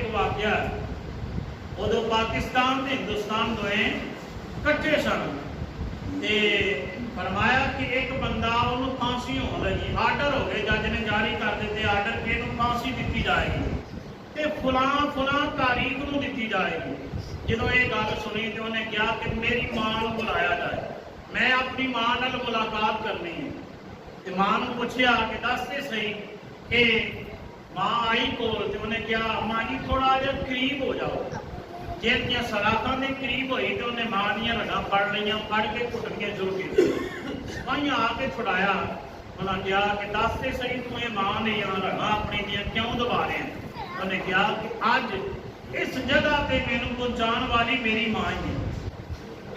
एक वाकया उदो पाकिस्तान ते हिंदुस्तान दोए कट्ठे सन ते फरमाया कि एक बंदा उन्होंने फांसी होने लगी, आर्डर हो गए, जज ने जारी कर दिते आर्डर कि इन्हू फांसी दी जाएगी तो फलां फलां तारीख को दी जाएगी। जो ये गल सुनी तो उन्हें कहा कि मेरी मां को बुलाया जाए, मैं अपनी मां नाल मुलाकात करनी है। तो मां को पूछया कि दसते सही कि मां आई कोल, तो उन्हें कहा मां जी थोड़ा जिहा करीब हो जाओ। जिहड़ियां सलाखां दे करीब हुई तो उन्हें मां दियां रगां फड़ लईआं, फड़ के घुटनियां शुरू कीतीआं, भाई आके छुड़ाया। उन्हें कहा कि दसते सही तू ये मां ने रगां अपनी दियां क्यों दबा रहे हैं। उन्हें कहा कि अज इस जगह पे मैनू पहुंचाने वाली मेरी मां ही है,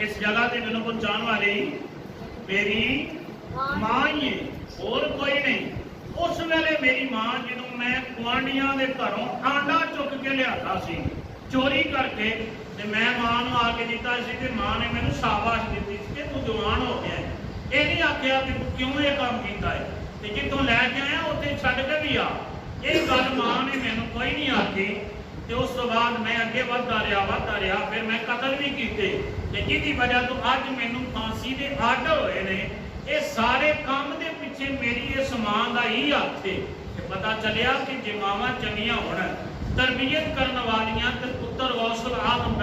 इस जगह पे मैनू पहुंचाने वाली मेरी मां ही है, और कोई नहीं। उस वेले मेरी मां जिन्हों मैं गुआढ़ियां के घरों आंडा चुक के लिया सी चोरी करके, ते मैं मां नूं आके दिता सी ते मां ने मैनू शाबाश दी कि तू जवान हो गया। ये नहीं आख्या कि तू क्यों ये काम किया है, ते जितों लैके आया उत्थे छड्ड के भी आ। ये गल मां ने मैनू कोई नहीं आखी। तो उस तो बाद मैं अगे बढ़ता रहा, फिर मैं कतल भी किए, जिसकी वजह तो अज मैनू फांसी के आर्डर होए ने। ये सारे काम के पिछे मेरी इस मां का ही हथ है। पता चलिया कि जे मावां चंगियां होण, तरबियत करने वालियां ते पुत्तर गौसल आदम